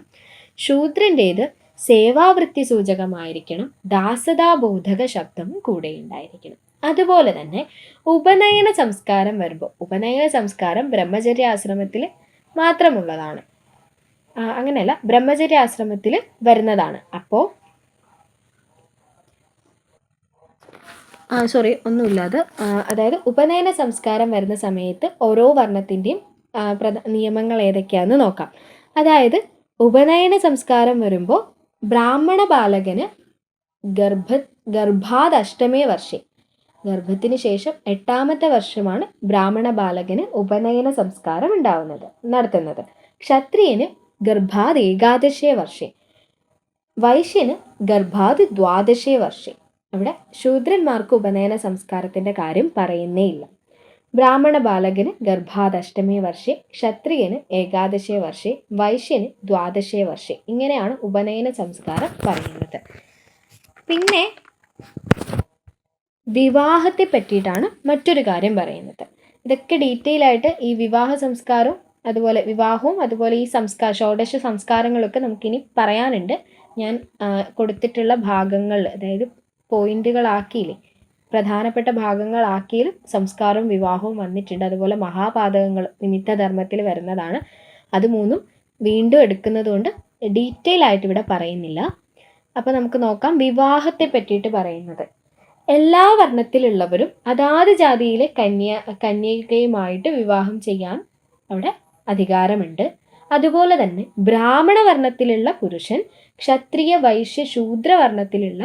ശൂദ്രൻ്റേത് സേവാവൃത്തി സൂചകമായിരിക്കണം. ദാസതാബോധക ശബ്ദം കൂടെ ഉണ്ടായിരിക്കണം. അതുപോലെ തന്നെ ഉപനയന സംസ്കാരം വരുമ്പോൾ, ഉപനയന സംസ്കാരം ബ്രഹ്മചര്യാശ്രമത്തിൽ മാത്രമുള്ളതാണ്. അങ്ങനെയല്ല, ബ്രഹ്മചര്യാശ്രമത്തിൽ വരുന്നതാണ്. അപ്പോൾ അതായത് ഉപനയന സംസ്കാരം വരുന്ന സമയത്ത് ഓരോ വർണ്ണത്തിൻ്റെയും നിയമങ്ങൾ ഏതൊക്കെയാണെന്ന് നോക്കാം. അതായത് ഉപനയന സംസ്കാരം വരുമ്പോൾ ബ്രാഹ്മണ ബാലകന് ഗർഭാത് അഷ്ടമേ വർഷേ, ഗർഭത്തിന് ശേഷം 8ാമത്തെ വർഷമാണ് ബ്രാഹ്മണ ബാലകന് ഉപനയന സംസ്കാരം നടത്തുന്നത്. ക്ഷത്രിയന് ഗർഭാത് ഏകാദശേ വർഷേ, വൈശ്യന് ഗർഭാത് ദ്വാദശേ വർഷേ. അവിടെ ശൂദ്രന്മാർക്ക് ഉപനയന സംസ്കാരത്തിൻ്റെ കാര്യം പറയുന്നേ ഇല്ല. ബ്രാഹ്മണ ബാലകന് ഗർഭാത് അഷ്ടമേ വർഷേ, ക്ഷത്രിയന് ഏകാദശേ വർഷേ, വൈശ്യന് ദ്വാദശേ വർഷേ. ഇങ്ങനെയാണ് ഉപനയന സംസ്കാരം പറയുന്നത്. പിന്നെ വിവാഹത്തെ പറ്റിയിട്ടാണ് മറ്റൊരു കാര്യം പറയുന്നത്. ഇതൊക്കെ ഡീറ്റെയിൽ ആയിട്ട് ഈ വിവാഹ സംസ്കാരവും അതുപോലെ ഈ ഷോഡശ സംസ്കാരങ്ങളൊക്കെ നമുക്കിനി പറയാനുണ്ട്. ഞാൻ കൊടുത്തിട്ടുള്ള ഭാഗങ്ങളിൽ, അതായത് പോയിന്റുകളാക്കിയില്ലേ, പ്രധാനപ്പെട്ട ഭാഗങ്ങളാക്കിയാലും സംസ്കാരവും വിവാഹവും വന്നിട്ടുണ്ട്. അതുപോലെ മഹാപാതകങ്ങൾ നിമിത്തധർമ്മത്തിൽ വരുന്നതാണ്. അത് 3 വീണ്ടും എടുക്കുന്നത് കൊണ്ട് ഡീറ്റെയിൽ ആയിട്ട് ഇവിടെ പറയുന്നില്ല. അപ്പോൾ നമുക്ക് നോക്കാം വിവാഹത്തെ പറ്റിയിട്ട് പറയുന്നത്. എല്ലാ വർണ്ണത്തിലുള്ളവരും അതാത് ജാതിയിലെ കന്യകയുമായിട്ട് വിവാഹം ചെയ്യാൻ അവിടെ അധികാരമുണ്ട്. അതുപോലെ തന്നെ ബ്രാഹ്മണ വർണ്ണത്തിലുള്ള പുരുഷൻ ക്ഷത്രിയ വൈശ്യ ശൂദ്ര വർണ്ണത്തിലുള്ള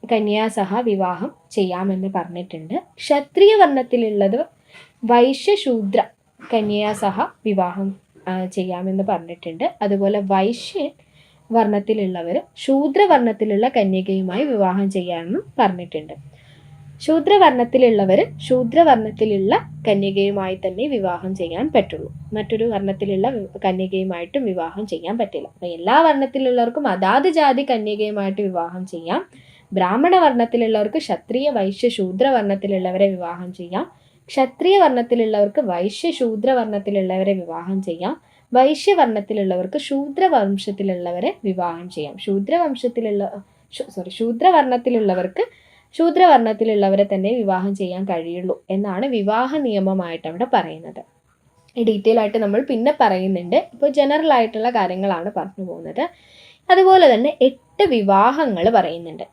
കന്യാസഹ വിവാഹം ചെയ്യാമെന്ന് പറഞ്ഞിട്ടുണ്ട്. ക്ഷത്രിയ വർണ്ണത്തിലുള്ളത് വൈശ്യ ശൂദ്ര കന്യാസഹ വിവാഹം ചെയ്യാമെന്ന് പറഞ്ഞിട്ടുണ്ട്. അതുപോലെ വൈശ്യ വർണ്ണത്തിലുള്ളവർ ശൂദ്രവർണ്ണത്തിലുള്ള കന്യകയുമായി വിവാഹം ചെയ്യാമെന്നും പറഞ്ഞിട്ടുണ്ട്. ശൂദ്രവർണ്ണത്തിലുള്ളവർ ശൂദ്രവർണ്ണത്തിലുള്ള കന്യകയുമായി തന്നെ വിവാഹം ചെയ്യാൻ പറ്റുള്ളൂ. മറ്റൊരു വർണ്ണത്തിലുള്ള കന്യകയുമായിട്ടും വിവാഹം ചെയ്യാൻ പറ്റില്ല. അപ്പം എല്ലാ വർണ്ണത്തിലുള്ളവർക്കും അതാത് ജാതി കന്യകയുമായിട്ട് വിവാഹം ചെയ്യാം. ബ്രാഹ്മണ വർണ്ണത്തിലുള്ളവർക്ക് ക്ഷത്രിയ വൈശ്യ ശൂദ്ര വർണ്ണത്തിലുള്ളവരെ വിവാഹം ചെയ്യാം. ക്ഷത്രിയ വർണ്ണത്തിലുള്ളവർക്ക് വൈശ്യശൂദ്രവർണ്ണത്തിലുള്ളവരെ വിവാഹം ചെയ്യാം. വൈശ്യവർണ്ണത്തിലുള്ളവർക്ക് ശൂദ്രവംശത്തിലുള്ളവരെ വിവാഹം ചെയ്യാം. ശൂദ്രവർണ്ണത്തിലുള്ളവർക്ക് ശൂദ്രവർണ്ണത്തിലുള്ളവരെ തന്നെ വിവാഹം ചെയ്യാൻ കഴിയുള്ളൂ എന്നാണ് വിവാഹ നിയമമായിട്ട് അവിടെ പറയുന്നത്. ഈ ഡീറ്റെയിൽ ആയിട്ട് നമ്മൾ പിന്നെ പറയുന്നുണ്ട്. ഇപ്പോൾ ജനറൽ ആയിട്ടുള്ള കാര്യങ്ങളാണ് പറഞ്ഞു പോകുന്നത്. അതുപോലെ തന്നെ 8 വിവാഹങ്ങൾ പറയുന്നുണ്ട്.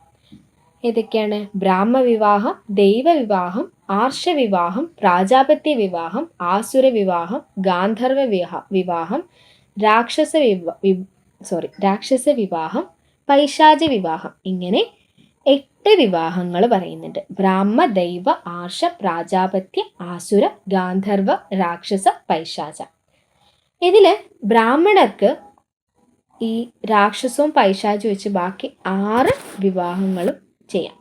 ഏതൊക്കെയാണ്? ബ്രാഹ്മവിവാഹം, ദൈവവിവാഹം, ആർഷവിവാഹം, പ്രാജാപത്യ വിവാഹം, ആസുര വിവാഹം, ഗാന്ധർവ വിവാഹം, രാക്ഷസ വിവാഹം, പൈശാച വിവാഹം. ഇങ്ങനെ 8 വിവാഹങ്ങൾ പറയുന്നുണ്ട്. ബ്രാഹ്മ, ദൈവ, ആർഷ, പ്രാജാപത്യ, ആസുര, ഗാന്ധർവ, രാക്ഷസ, പൈശാച. ഇതില് ബ്രാഹ്മണർക്ക് ഈ രാക്ഷസവും പൈശാചും വെച്ച് ബാക്കി 6 വിവാഹങ്ങളും ചെയ്യാം.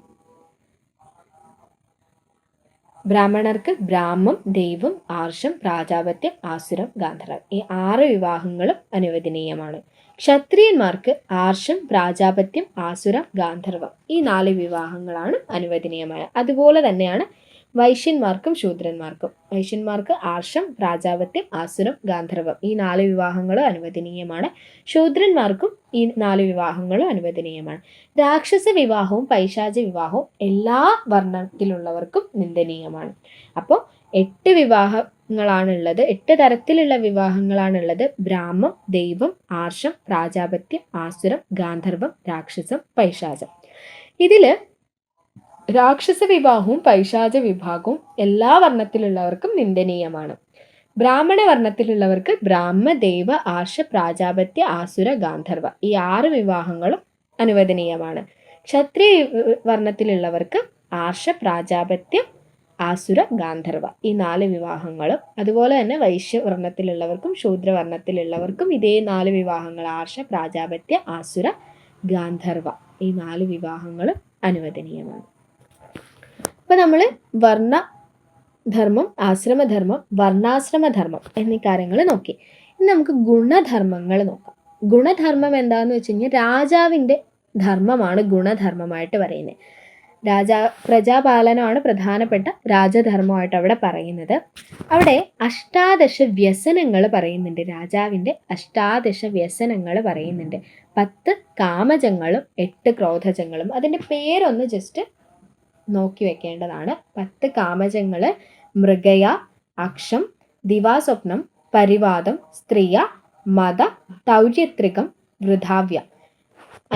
ബ്രാഹ്മണർക്ക് ബ്രാഹ്മം, ദൈവം, ആർഷം, പ്രാജാപത്യം, ആസുരം, ഗാന്ധർവം ഈ 6 വിവാഹങ്ങളും അനുവദനീയമാണ്. ക്ഷത്രിയന്മാർക്ക് ആർഷം, പ്രാജാപത്യം, ആസുരം, ഗാന്ധർവം ഈ 4 വിവാഹങ്ങളാണ് അനുവദനീയമായ. അതുപോലെ തന്നെയാണ് വൈശ്യന്മാർക്കും ശൂദ്രന്മാർക്കും. വൈശ്യന്മാർക്ക് ആർഷം, പ്രാജാപത്യം, ആസുരം, ഗാന്ധർവം ഈ 4 വിവാഹങ്ങളും അനുവദനീയമാണ്. ശൂദ്രന്മാർക്കും ഈ 4 വിവാഹങ്ങളും അനുവദനീയമാണ്. രാക്ഷസ വിവാഹവും പൈശാച വിവാഹവും എല്ലാ വർണ്ണത്തിലുള്ളവർക്കും നിന്ദനീയമാണ്. അപ്പോൾ 8 വിവാഹങ്ങളാണുള്ളത്. 8 തരത്തിലുള്ള വിവാഹങ്ങളാണുള്ളത്. ബ്രാഹ്മം, ദൈവം, ആർഷം, പ്രാജാപത്യം, ആസുരം, ഗാന്ധർവം, രാക്ഷസം, പൈശാചം. ഇതിൽ രാക്ഷസ വിവാഹവും പൈശാച വിഭാഗവും എല്ലാ വർണ്ണത്തിലുള്ളവർക്കും നിന്ദനീയമാണ്. ബ്രാഹ്മണ വർണ്ണത്തിലുള്ളവർക്ക് ബ്രാഹ്മ, ദൈവ, ആർഷ, പ്രാജാപത്യ, ആസുര, ഗാന്ധർവ ഈ 6 വിവാഹങ്ങളും അനുവദനീയമാണ്. ക്ഷത്രിയ വർണ്ണത്തിലുള്ളവർക്ക് ആർഷ, പ്രാജാപത്യ, ആസുര, ഗാന്ധർവ ഈ 4 വിവാഹങ്ങളും. അതുപോലെ തന്നെ വൈശ്യവർണ്ണത്തിലുള്ളവർക്കും ശൂദ്രവർണ്ണത്തിലുള്ളവർക്കും ഇതേ 4 വിവാഹങ്ങൾ ആർഷ, പ്രാജാപത്യ, ആസുര, ഗാന്ധർവ ഈ 4 വിവാഹങ്ങളും അനുവദനീയമാണ്. അപ്പോൾ നമ്മൾ വർണ്ണധർമ്മം, ആശ്രമധർമ്മം, വർണ്ണാശ്രമധർമ്മം എന്നീ കാര്യങ്ങൾ നോക്കി. ഇനി നമുക്ക് ഗുണധർമ്മങ്ങൾ നോക്കാം. ഗുണധർമ്മം എന്താണെന്ന് വെച്ച് കഴിഞ്ഞാൽ രാജാവിൻ്റെ ധർമ്മമാണ് ഗുണധർമ്മമായിട്ട് പറയുന്നത്. പ്രജാപാലനമാണ് പ്രധാനപ്പെട്ട രാജധർമ്മമായിട്ട് അവിടെ പറയുന്നത്. അവിടെ 18 വ്യസനങ്ങൾ പറയുന്നുണ്ട്. രാജാവിൻ്റെ 18 വ്യസനങ്ങൾ പറയുന്നുണ്ട്. 10 കാമജങ്ങളും 8 ക്രോധജങ്ങളും. അതിൻ്റെ പേരൊന്ന് ജസ്റ്റ് നോക്കി വെക്കേണ്ടതാണ്. 10 കാമജങ്ങൾ മൃഗയ, അക്ഷം, ദിവാസ്വപ്നം, പരിവാദം, സ്ത്രീയ, മത, തൗര്യത്രികം, വൃഥാവ്യ.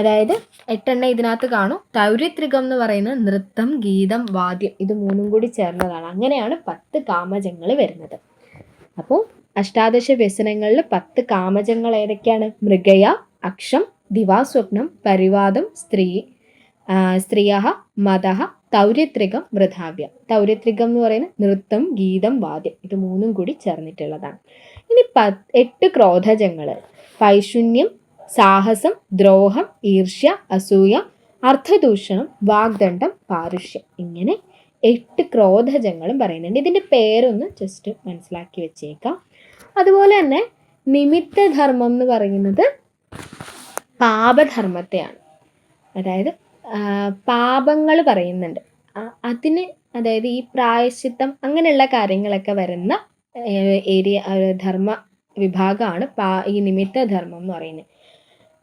അതായത് 8 ഇതിനകത്ത് കാണും. തൗര്യത്രികം എന്ന് പറയുന്നത് നൃത്തം, ഗീതം, വാദ്യം ഇത് 3 കൂടി ചേർന്നതാണ്. അങ്ങനെയാണ് 10 കാമജങ്ങൾ വരുന്നത്. അപ്പോൾ 18 വ്യസനങ്ങളിൽ 10 കാമജങ്ങൾ ഏതൊക്കെയാണ്? മൃഗയ, അക്ഷം, ദിവാസ്വപ്നം, പരിവാദം, സ്ത്രീയ, മത, തൗര്യത്രികം, വൃഥാവ്യ. തൗര്യത്രികം എന്ന് പറയുന്നത് നൃത്തം, ഗീതം, വാദ്യം ഇത് 3 കൂടി ചേർന്നിട്ടുള്ളതാണ്. ഇനി 8 ക്രോധജങ്ങൾ പൈശൂന്യം, സാഹസം, ദ്രോഹം, ഈർഷ്യ, അസൂയ, അർത്ഥദൂഷണം, വാഗ്ദണ്ഡം, പാരുഷ്യം ഇങ്ങനെ 8 ക്രോധജങ്ങളും പറയുന്നുണ്ട്. ഇതിൻ്റെ പേരൊന്ന് ജസ്റ്റ് മനസ്സിലാക്കി വെച്ചേക്കാം. അതുപോലെ തന്നെ നിമിത്തധർമ്മം എന്ന് പറയുന്നത് പാപധർമ്മത്തെയാണ്. അതായത് പാപങ്ങൾ പറയുന്നുണ്ട്. അതിന് അതായത് ഈ പ്രായശ്ചിത്തം അങ്ങനെയുള്ള കാര്യങ്ങളൊക്കെ വരുന്ന ധർമ്മ വിഭാഗമാണ് ഈ നിമിത്തധർമ്മം എന്ന് പറയുന്നത്.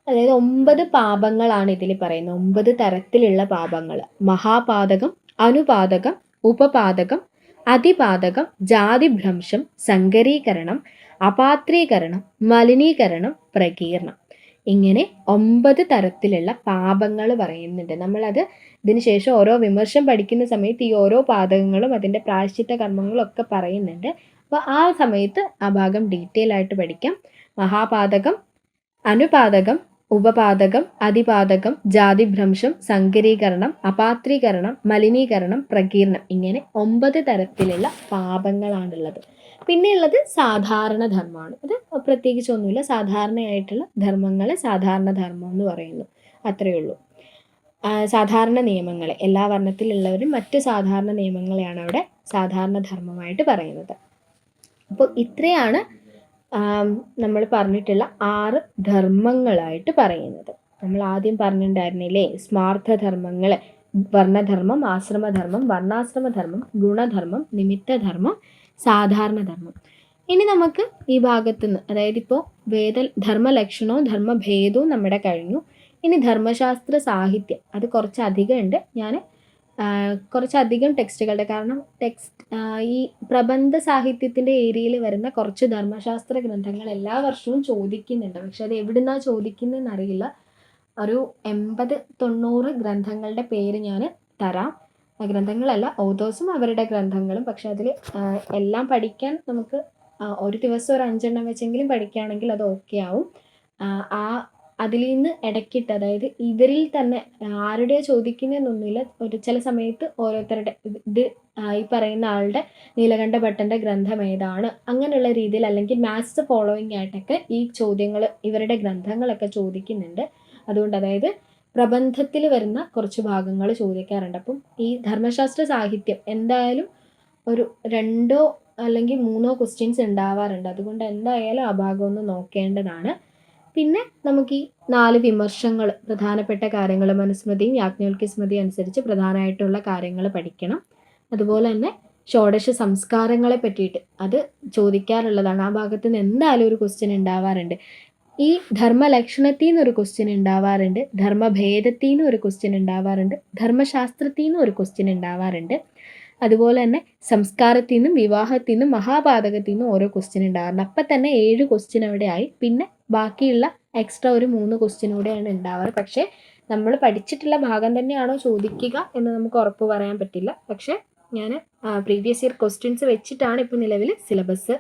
അതായത് 9 പാപങ്ങളാണ് ഇതിൽ പറയുന്നത്. 9 തരത്തിലുള്ള പാപങ്ങൾ. മഹാപാതകം, അനുപാതകം, ഉപപാതകം, അതിപാതകം, ജാതിഭ്രംശം, സങ്കരീകരണം, അപാത്രീകരണം, മലിനീകരണം, പ്രകീർണം ഇങ്ങനെ 9 തരത്തിലുള്ള പാപങ്ങൾ പറയുന്നുണ്ട്. നമ്മളത് ഇതിന് ശേഷം ഓരോ വിമർശം പഠിക്കുന്ന സമയത്ത് ഈ ഓരോ പാതകങ്ങളും അതിൻ്റെ പ്രായശ്ചിത്ത കർമ്മങ്ങളും ഒക്കെ പറയുന്നുണ്ട്. അപ്പോൾ ആ സമയത്ത് ആ ഭാഗം ഡീറ്റെയിൽ ആയിട്ട് പഠിക്കാം. മഹാപാതകം, അനുപാതകം, ഉപപാതകം, അതിപാതകം, ജാതിഭ്രംശം, സങ്കരീകരണം, അപാത്രീകരണം, മലിനീകരണം, പ്രകീർണം ഇങ്ങനെ 9 തരത്തിലുള്ള പാപങ്ങളാണുള്ളത്. പിന്നെയുള്ളത് സാധാരണ ധർമ്മമാണ്. ഇത് പ്രത്യേകിച്ചൊന്നുമില്ല. സാധാരണയായിട്ടുള്ള ധർമ്മങ്ങളെ സാധാരണ ധർമ്മം എന്ന് പറയുന്നു. അത്രയേ ഉള്ളൂ. സാധാരണ നിയമങ്ങളെ എല്ലാ വർണ്ണത്തിലുള്ളവരും മറ്റ് സാധാരണ നിയമങ്ങളെയാണ് അവിടെ സാധാരണ ധർമ്മമായിട്ട് പറയുന്നത്. അപ്പോൾ ഇത്രയാണ് നമ്മൾ പറഞ്ഞിട്ടുള്ള 6 ധർമ്മങ്ങളായിട്ട് പറയുന്നത്. നമ്മൾ ആദ്യം പറഞ്ഞിട്ടുണ്ടായിരുന്നില്ലേ സ്മാർത്ഥ ധർമ്മങ്ങൾ വർണ്ണധർമ്മം, ആശ്രമധർമ്മം, വർണ്ണാശ്രമധർമ്മം, ഗുണധർമ്മം, നിമിത്തധർമ്മം, സാധാരണധർമ്മം. ഇനി നമുക്ക് ഈ ഭാഗത്തുനിന്ന്, അതായത് ഇപ്പോൾ ധർമ്മലക്ഷണവും ധർമ്മഭേദവും നമ്മുടെ കഴിഞ്ഞു. ഇനി ധർമ്മശാസ്ത്ര സാഹിത്യം, അത് കുറച്ചധികം ഉണ്ട്. ഞാൻ കുറച്ചധികം ടെക്സ്റ്റുകളുടെ, കാരണം ഈ പ്രബന്ധ സാഹിത്യത്തിൻ്റെ ഏരിയയിൽ വരുന്ന കുറച്ച് ധർമ്മശാസ്ത്ര ഗ്രന്ഥങ്ങൾ എല്ലാ വർഷവും ചോദിക്കുന്നുണ്ട്. പക്ഷെ അത് എവിടുന്നാണ് ചോദിക്കുന്നതെന്ന് അറിയില്ല. ഒരു 80-90 ഗ്രന്ഥങ്ങളുടെ പേര് ഞാൻ തരാം. ഗ്രന്ഥങ്ങളല്ല, ഓതേഴ്സും അവരുടെ ഗ്രന്ഥങ്ങളും. പക്ഷെ അതിൽ എല്ലാം പഠിക്കാൻ നമുക്ക് ഒരു ദിവസം ഒരു 5 എണ്ണം വെച്ചെങ്കിലും പഠിക്കുകയാണെങ്കിൽ അത് ഓക്കെ ആവും. അതിൽ നിന്ന് ഇടയ്ക്കിട്ട്, അതായത് ഇവരിൽ തന്നെ ആരുടെ ചോദിക്കുന്നതെന്നൊന്നുമില്ല, ഒരു ചില സമയത്ത് ഓരോരുത്തരുടെ ഈ പറയുന്ന ആളുടെ നീലകണ്ഠ ഭട്ടൻ്റെ ഗ്രന്ഥം ഏതാണ്, അങ്ങനെയുള്ള രീതിയിൽ, അല്ലെങ്കിൽ മാത്സ് ഫോളോയിങ് ആയിട്ടൊക്കെ ഈ ചോദ്യങ്ങൾ, ഇവരുടെ ഗ്രന്ഥങ്ങളൊക്കെ ചോദിക്കുന്നുണ്ട്. അതുകൊണ്ട് അതായത് പ്രബന്ധത്തിൽ വരുന്ന കുറച്ച് ഭാഗങ്ങൾ ചോദിക്കാറുണ്ട്. അപ്പം ഈ ധർമ്മശാസ്ത്ര സാഹിത്യം എന്തായാലും ഒരു 2 അല്ലെങ്കിൽ 3 ക്വസ്റ്റ്യൻസ് ഉണ്ടാവാറുണ്ട്. അതുകൊണ്ട് എന്തായാലും ആ ഭാഗം ഒന്ന് നോക്കേണ്ടതാണ്. പിന്നെ നമുക്ക് ഈ 4 വിമർശങ്ങൾ, പ്രധാനപ്പെട്ട കാര്യങ്ങൾ, മനുസ്മൃതിയും യാജ്ഞവൽക്യ സ്മൃതിയും അനുസരിച്ച് പ്രധാനമായിട്ടുള്ള കാര്യങ്ങൾ പഠിക്കണം. അതുപോലെ തന്നെ ഷോഡശ സംസ്കാരങ്ങളെ പറ്റിയിട്ട് അത് ചോദിക്കാറുള്ളതാണ്. ആ ഭാഗത്ത് നിന്ന് എന്തായാലും ഒരു ക്വസ്റ്റ്യൻ ഉണ്ടാവാറുണ്ട്. ഈ ധർമ്മലക്ഷണത്തിൽ നിന്ന് ഒരു ക്വസ്റ്റ്യൻ ഉണ്ടാവാറുണ്ട്, ധർമ്മഭേദത്തിൽ നിന്ന് ഒരു ക്വസ്റ്റ്യൻ ഉണ്ടാവാറുണ്ട്, ധർമ്മശാസ്ത്രത്തിൽ നിന്നും ഒരു ക്വസ്റ്റ്യൻ ഉണ്ടാവാറുണ്ട്. അതുപോലെ തന്നെ സംസ്കാരത്തിൽ നിന്നും വിവാഹത്തിൽ നിന്നും മഹാപാതകത്തിൽ നിന്നും ഓരോ ക്വസ്റ്റ്യൻ ഉണ്ടാവാറുണ്ട്. അപ്പം തന്നെ 7 ക്വസ്റ്റ്യൻ അവിടെ ആയി. പിന്നെ ബാക്കിയുള്ള എക്സ്ട്രാ ഒരു 3 ക്വസ്റ്റ്യൻ കൂടെയാണ് ഉണ്ടാവാറ്. പക്ഷേ നമ്മൾ പഠിച്ചിട്ടുള്ള ഭാഗം തന്നെയാണോ ചോദിക്കുക എന്ന് നമുക്ക് ഉറപ്പ് പറയാൻ പറ്റില്ല. പക്ഷേ ഞാൻ പ്രീവിയസ് ഇയർ ക്വസ്റ്റ്യൻസ് വെച്ചിട്ടാണ് ഇപ്പോൾ നിലവിൽ സിലബസ്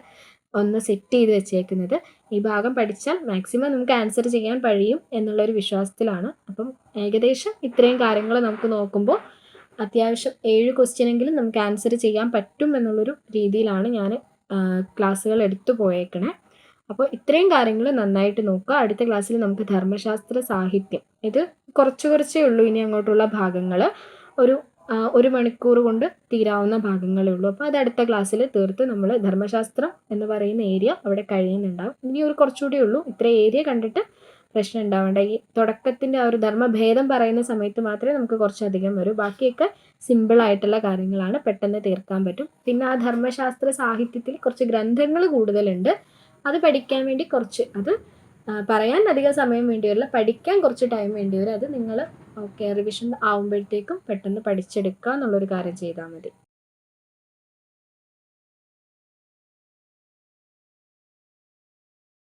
ഒന്ന് സെറ്റ് ചെയ്ത് വെച്ചേക്കുന്നത്. ഈ ഭാഗം പഠിച്ചാൽ മാക്സിമം നമുക്ക് ആൻസർ ചെയ്യാൻ കഴിയും എന്നുള്ളൊരു വിശ്വാസത്തിലാണ്. അപ്പം ഏകദേശം ഇത്രയും കാര്യങ്ങൾ നമുക്ക് നോക്കുമ്പോൾ അത്യാവശ്യം 7 ക്വസ്റ്റ്യനെങ്കിലും നമുക്ക് ആൻസർ ചെയ്യാൻ പറ്റും എന്നുള്ളൊരു രീതിയിലാണ് ഞാൻ ക്ലാസ്സുകൾ എടുത്തു പോയേക്കണേ. അപ്പോൾ ഇത്രയും കാര്യങ്ങൾ നന്നായിട്ട് നോക്കുക. അടുത്ത ക്ലാസ്സിൽ നമുക്ക് ധർമ്മശാസ്ത്ര സാഹിത്യം, ഇത് കുറച്ചേ ഉള്ളൂ ഇനി അങ്ങോട്ടുള്ള ഭാഗങ്ങൾ. ഒരു മണിക്കൂർ കൊണ്ട് തീരാവുന്ന ഭാഗങ്ങളേ ഉള്ളൂ. അപ്പോൾ അത് അടുത്ത ക്ലാസ്സിൽ തീർത്ത് നമ്മൾ ധർമ്മശാസ്ത്രം എന്ന് പറയുന്ന ഏരിയ അവിടെ കഴിയുന്നുണ്ടാവും. ഇനി ഒരു കുറച്ചുകൂടി ഉള്ളൂ. ഇത്ര ഏരിയ കണ്ടിട്ട് പ്രശ്നം ഉണ്ടാവേണ്ട. ഈ തുടക്കത്തിൻ്റെ ആ ഒരു ധർമ്മഭേദം പറയുന്ന സമയത്ത് മാത്രമേ നമുക്ക് കുറച്ചധികം വരൂ. ബാക്കിയൊക്കെ സിമ്പിളായിട്ടുള്ള കാര്യങ്ങളാണ്, പെട്ടെന്ന് തീർക്കാൻ പറ്റും. പിന്നെ ആ ധർമ്മശാസ്ത്ര സാഹിത്യത്തിൽ കുറച്ച് ഗ്രന്ഥങ്ങൾ കൂടുതലുണ്ട്. അത് പഠിക്കാൻ വേണ്ടി കുറച്ച്, അത് പറയാൻ അധികം സമയം വേണ്ടി വരില്ല, പഠിക്കാൻ കുറച്ച് ടൈം വേണ്ടി വരും. അത് നിങ്ങൾ റിവിഷൻ ആവുമ്പോഴത്തേക്കും പെട്ടെന്ന് പഠിച്ചെടുക്കുക എന്നുള്ളൊരു കാര്യം ചെയ്താൽ മതി.